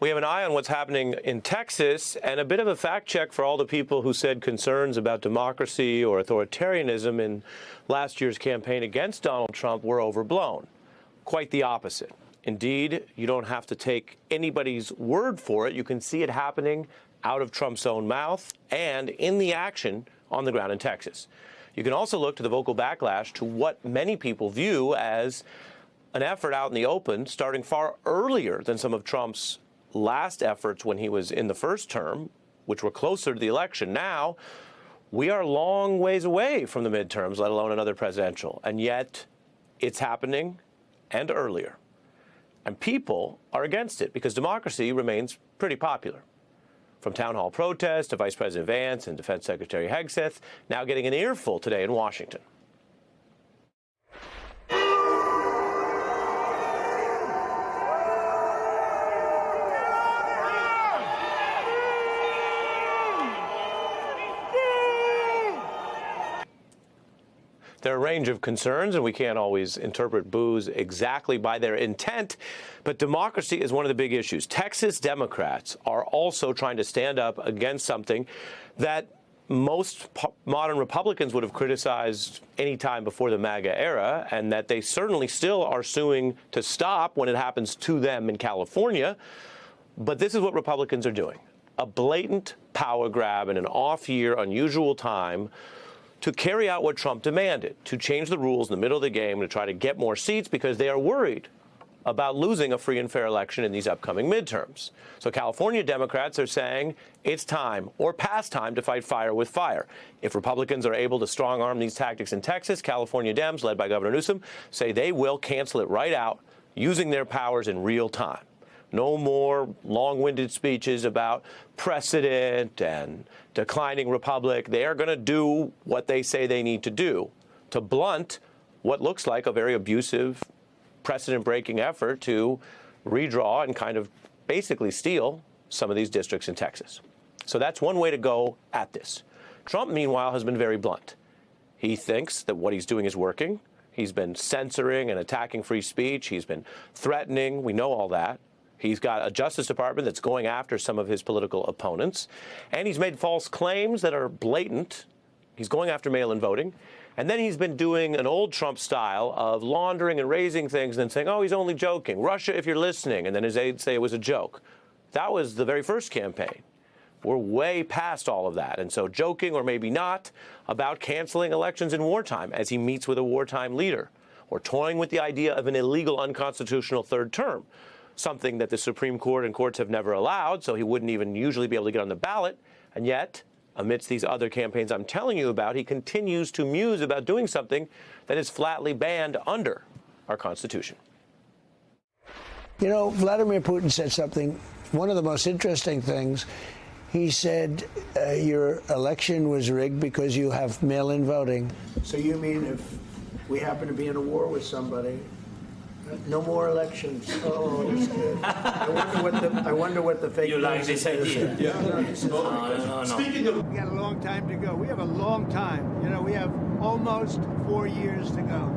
We have an eye on what's happening in Texas and a bit of a fact check for all the people who said concerns about democracy or authoritarianism in last year's campaign against Donald Trump were overblown. Quite the opposite. Indeed, you don't have to take anybody's word for it. You can see it happening out of Trump's own mouth and in the action on the ground in Texas. You can also look to the vocal backlash to what many people view as an effort out in the open starting far earlier than some of Trump's last efforts when he was in the first term, which were closer to the election. Now, we are a long ways away from the midterms, let alone another presidential, and yet it's happening and earlier. And people are against it because democracy remains pretty popular. From town hall protests to Vice President Vance and Defense Secretary Hegseth, now getting an earful today in Washington. There are a range of concerns, and we can't always interpret boos exactly by their intent, but democracy is one of the big issues. Texas Democrats are also trying to stand up against something that most modern Republicans would have criticized any time before the MAGA era, and that they certainly still are suing to stop when it happens to them in California. But this is what Republicans are doing, a blatant power grab in an off-year, unusual time to carry out what Trump demanded, to change the rules in the middle of the game to try to get more seats because they are worried about losing a free and fair election in these upcoming midterms. So California Democrats are saying it's time or past time to fight fire with fire. If Republicans are able to strong-arm these tactics in Texas, California Dems, led by Governor Newsom, say they will cancel it right out using their powers in real time. No more long-winded speeches about precedent and declining republic. They are going to do what they say they need to do to blunt what looks like a very abusive, precedent-breaking effort to redraw and kind of basically steal some of these districts in Texas. So that's one way to go at this. Trump, meanwhile, has been very blunt. He thinks that what he's doing is working. He's been censoring and attacking free speech. He's been threatening. We know all that. He's got a Justice Department that's going after some of his political opponents. And he's made false claims that are blatant. He's going after mail-in voting. And then he's been doing an old Trump style of laundering and raising things and then saying, oh, he's only joking. Russia, if you're listening. And then his aides say it was a joke. That was the very first campaign. We're way past all of that. And so joking, or maybe not, about canceling elections in wartime as he meets with a wartime leader, or toying with the idea of an illegal, unconstitutional third term, something that the Supreme Court and courts have never allowed, so he wouldn't even usually be able to get on the ballot. And yet, amidst these other campaigns I'm telling you about, he continues to muse about doing something that is flatly banned under our Constitution. You know, Vladimir Putin said something, one of the most interesting things. He said your election was rigged because you have mail-in voting. So you mean if we happen to be in a war with somebody, no more elections? Oh, that's good. I wonder what the fake news is. Yeah. No. Speaking of, We got a long time to go. We have a long time. You know, we have almost 4 years to go.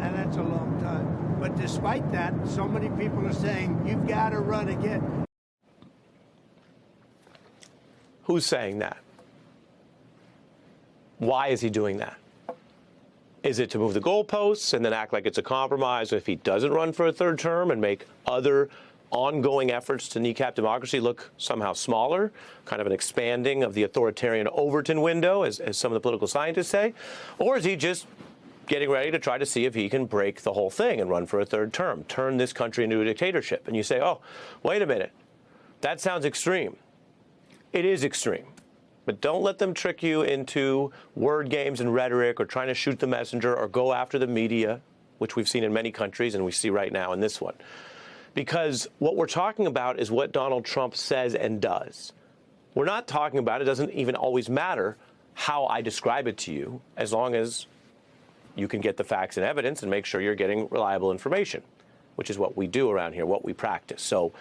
And that's a long time. But despite that, so many people are saying, you've got to run again. Who's saying that? Why is he doing that? Is it to move the goalposts and then act like it's a compromise if he doesn't run for a third term and make other ongoing efforts to kneecap democracy look somehow smaller, kind of an expanding of the authoritarian Overton window, as some of the political scientists say? Or is he just getting ready to try to see if he can break the whole thing and run for a third term, turn this country into a dictatorship? And you say, oh, wait a minute, that sounds extreme. It is extreme. But don't let them trick you into word games and rhetoric or trying to shoot the messenger or go after the media, which we've seen in many countries and we see right now in this one. Because what we're talking about is what Donald Trump says and does. We're not talking about, it doesn't even always matter how I describe it to you, as long as you can get the facts and evidence and make sure you're getting reliable information, which is what we do around here, what we practice. So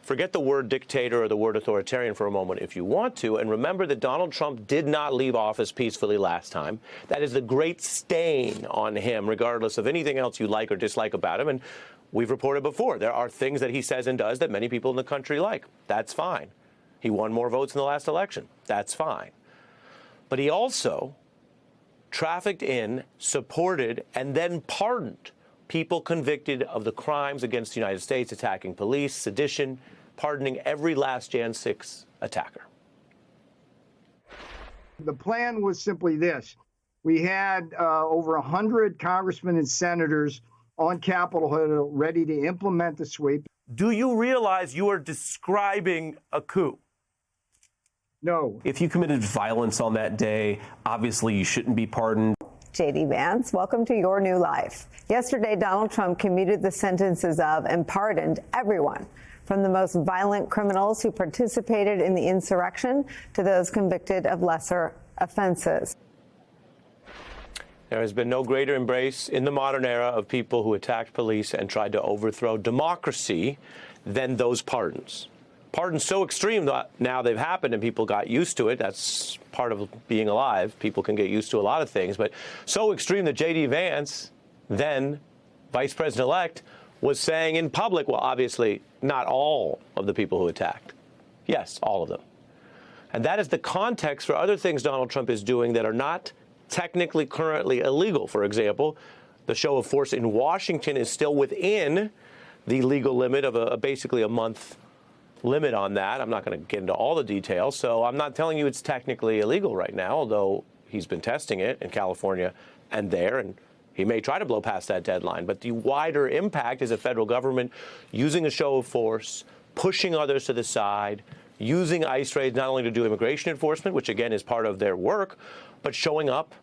forget the word dictator or the word authoritarian for a moment if you want to, and remember that Donald Trump did not leave office peacefully last time. That is the great stain on him, regardless of anything else you like or dislike about him. And we've reported before, there are things that he says and does that many people in the country like. That's fine. He won more votes in the last election. That's fine. But he also trafficked in, supported, and then pardoned people convicted of the crimes against the United States, attacking police, sedition, pardoning every last Jan 6 attacker. The plan was simply this. We had over 100 congressmen and senators on Capitol Hill ready to implement the sweep. Do you realize you are describing a coup? No. If you committed violence on that day, obviously you shouldn't be pardoned. J.D. Vance, welcome to your new life. Yesterday, Donald Trump commuted the sentences of and pardoned everyone, from the most violent criminals who participated in the insurrection to those convicted of lesser offenses. There has been no greater embrace in the modern era of people who attacked police and tried to overthrow democracy than those pardons. Pardons so extreme that now they've happened and people got used to it. That's part of being alive. People can get used to a lot of things. But so extreme that J.D. Vance, then vice president-elect, was saying in public, well, obviously, not all of the people who attacked. Yes, all of them. And that is the context for other things Donald Trump is doing that are not technically currently illegal. For example, the show of force in Washington is still within the legal limit of basically a month limit on that. I'm not going to get into all the details, so I'm not telling you it's technically illegal right now, although he's been testing it in California and there, and he may try to blow past that deadline. But the wider impact is a federal government using a show of force, pushing others to the side, using ICE raids not only to do immigration enforcement, which again is part of their work, but showing up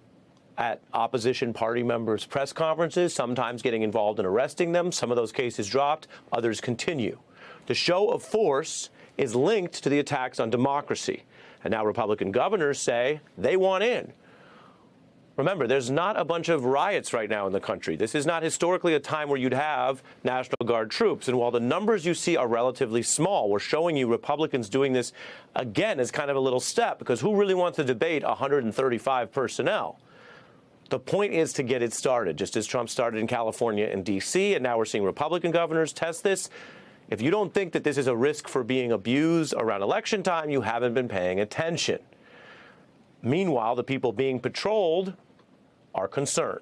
at opposition party members' press conferences, sometimes getting involved in arresting them. Some of those cases dropped, others continue. The show of force is linked to the attacks on democracy. And now Republican governors say they want in. Remember, there's not a bunch of riots right now in the country. This is not historically a time where you'd have National Guard troops. And while the numbers you see are relatively small, we're showing you Republicans doing this again as kind of a little step, because who really wants to debate 135 personnel? The point is to get it started, just as Trump started in California and D.C., and now we're seeing Republican governors test this. If you don't think that this is a risk for being abused around election time, you haven't been paying attention. Meanwhile, the people being patrolled are concerned.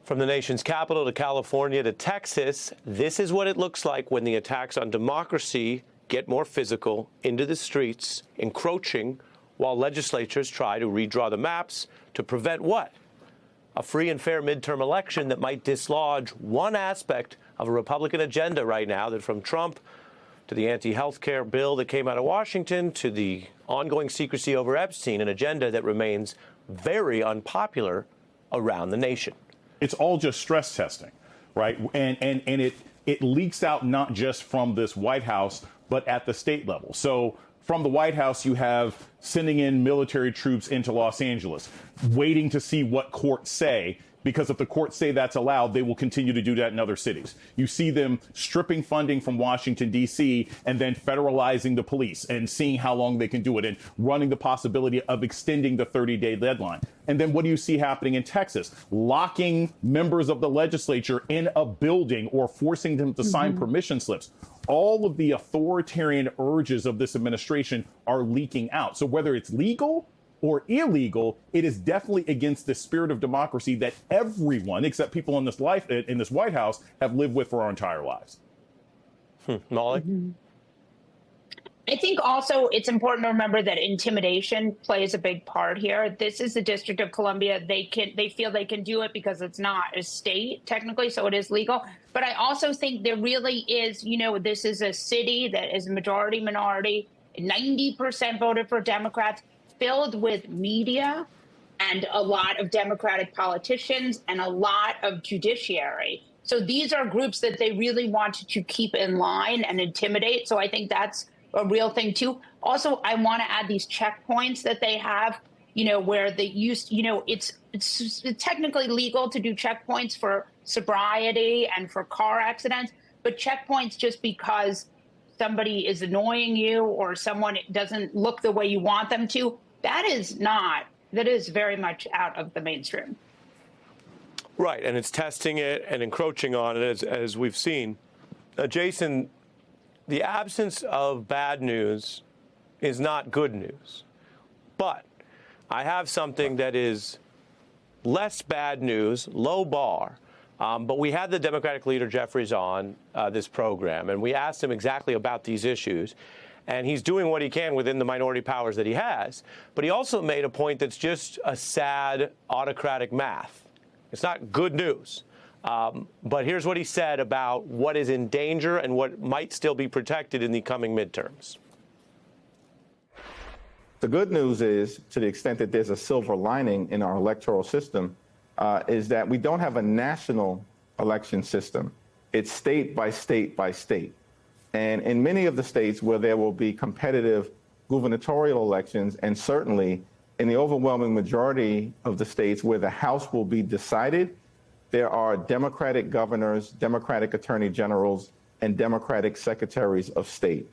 From the nation's capital to California to Texas, this is what it looks like when the attacks on democracy get more physical, into the streets, encroaching, while legislatures try to redraw the maps to prevent what? A free and fair midterm election that might dislodge one aspect of a Republican agenda right now, that from Trump to the anti-health care bill that came out of Washington to the ongoing secrecy over Epstein, an agenda that remains very unpopular around the nation. It's all just stress testing, right? And it leaks out not just from this White House, but at the state level. So from the White House, you have sending in military troops into Los Angeles, waiting to see what courts say, because if the courts say that's allowed, they will continue to do that in other cities. You see them stripping funding from Washington, D.C., and then federalizing the police and seeing how long they can do it and running the possibility of extending the 30-day deadline. And then what do you see happening in Texas? Locking members of the legislature in a building or forcing them to sign permission slips. All of the authoritarian urges of this administration are leaking out. So whether it's legal or illegal, it is definitely against the spirit of democracy that everyone, except people in this White House, have lived with for our entire lives. Molly? I think also it's important to remember that intimidation plays a big part here. This is the District of Columbia. They feel they can do it because it's not a state technically, so it is legal. But I also think there really is, this is a city that is majority minority, 90% voted for Democrats, filled with media and a lot of Democratic politicians and a lot of judiciary. So these are groups that they really want to keep in line and intimidate. So I think that's a real thing, too. Also, I want to add these checkpoints that they have where they used, it's technically legal to do checkpoints for sobriety and for car accidents, but checkpoints just because somebody is annoying you or someone doesn't look the way you want them to, that is very much out of the mainstream. Right, and it's testing it and encroaching on it, as we've seen. Jason, the absence of bad news is not good news. But I have something that is less bad news, low bar. But we had the Democratic leader, Jeffries, on this program, and we asked him exactly about these issues. And he's doing what he can within the minority powers that he has. But he also made a point that's just a sad autocratic math. It's not good news. But here's what he said about what is in danger and what might still be protected in the coming midterms. The good news is, to the extent that there's a silver lining in our electoral system, is that we don't have a national election system. It's state by state by state. And in many of the states where there will be competitive gubernatorial elections, and certainly in the overwhelming majority of the states where the House will be decided, there are Democratic governors, Democratic attorney generals, and Democratic secretaries of state.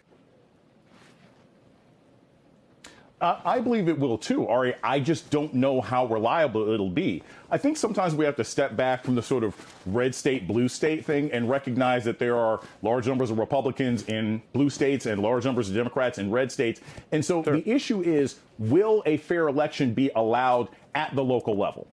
I believe it will too, Ari. I just don't know how reliable it'll be. I think sometimes we have to step back from the sort of red state, blue state thing and recognize that there are large numbers of Republicans in blue states and large numbers of Democrats in red states. And so the issue is, will a fair election be allowed at the local level?